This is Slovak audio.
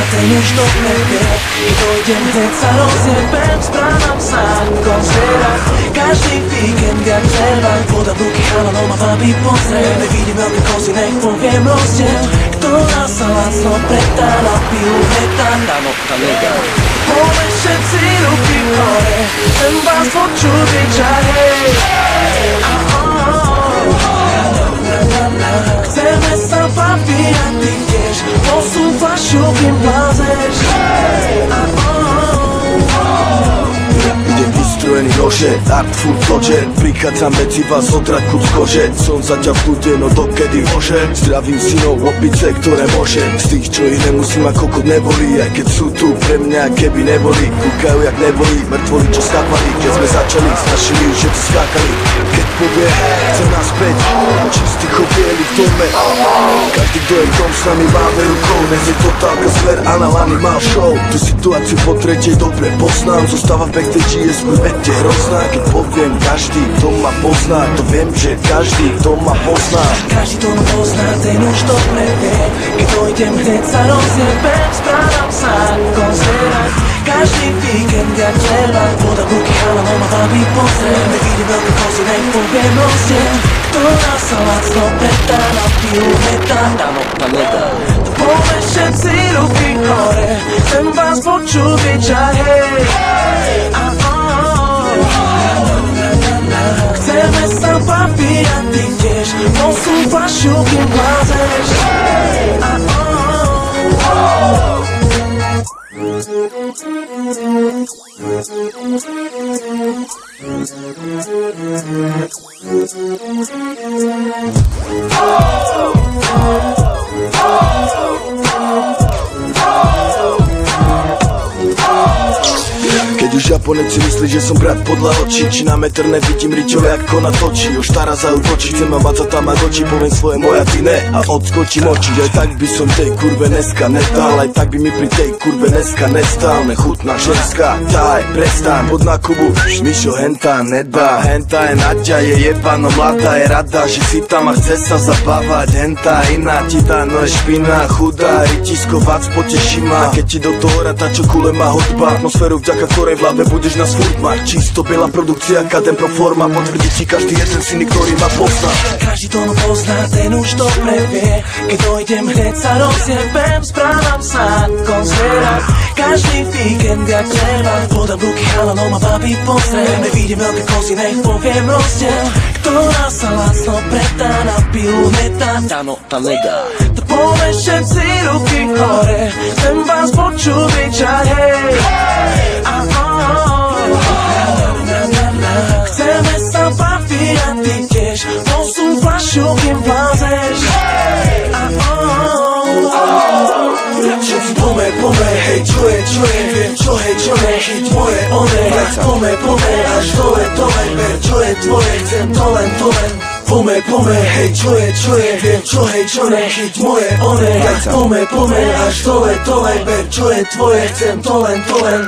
Ten už dobre vie, dojdem hneď sa rozjebem, správam sa ako zverak. Každý víkend jak trevák, voda v ruky chalanov ma vábi pozrieť. Nevidím veľké kozy, nech poviem rozdiel, ktorá sa lacno pretá, napiju metán, dáno ta lega. Pole všetci ruky hore, chcem vás počuť kričať hej. Chceme sa baviť a ty tiež, posún fľašu, kým blázeš. Budem vystrojený nože, art furt kože, prichádzam medzi vás odrať kus kože. Som zaťa v ľude, no dokedy môže. Zdravím synov opice, ktoré môžem. Z tých, čo ich nemusím ako kokot nebolí, aj keď sú tu pre mňa, keby neboli. Kúkajú jak neboli, mŕtvoli čo skápali. Keď sme začali, strašili už, že to skákali. Keď povie, chce nás späť, čistý chopieli v tome. Každý, kto je v tom s nami má rukou, dnes je totálka zver a na lany mal show. Tu situáciu po tretej dobre poznám, zostáva v backstage, je skôr vete hrozná. Keď poviem, každý, kto ma pozná, to viem, že každý, kto ma pozná. Každý, kto ma pozná, ten už dobre vie. Keď dojdem, hneď sa rozjebem, správam sa ako zverak. Každý víkend jak trevák, voda v ruky chalanov ma vábi pozrieť. Nevidím veľké kozy, nech poviem rozdiel, ktorá sa lacno pretá, napiju metán, dáno ta lega. To pole všetci ruky hore, chcem vás počuť kričať hej. Chceme sa baviť a ty tiež, posún fľašu, kým blázeš. Keď už Japonec si myslí, že som brat podľa očí, či na meter nevidím ričové ako na točí. Už stará za útočí, chcem ma mať za tam a dočí, poviem svoje moja ty ne a odskočím oči. Aj tak by som tej kurve dneska nedal, aj tak by mi pri tej kurve dneska nestál. Nechutná ženská, tá je prestán, pod na Kubu, Mišo hentá nedá. Hentá je Naďa, je jebano mladá, je rada, že si tam a chce sa zabávať. Hentá iná ti dá, no je špina, chudá, rytisko vás poteší ma. A keď ti do toho rata, čo kule má hudba, atmosféru vďaka ktorej v hlave budeš na furt mať. Čisto biela produkcia, kadem pro forma, potvrdí ti každý jeden syn, ktorý ma pozná. Každý to ma pozná, ten už dobre vie. Keď dojdem, hneď sa rozjebem, správam sa ako zverak. Každý víkend jak trevák, voda v ruky chalanov ma baví pozrieť. Nevidím veľké kozy, nech poviem rozdiel, ktorá sa lacno pretá, napiju metán, dáno ta lega. To pole všetci ruky hore, chcem vás počuť kričať hej. Chceme sa baviť a ty tiež, posún fľašu, kým blázeš. Pome, hej, čo je, viem, čo ne, chyť moje one. Pome, až dole, ber, čo je tvoje, chcem to len. Pome, hej, čo je, viem, čo ne, chyť moje one. Pome, až dole, ber, čo je tvoje, chcem to len.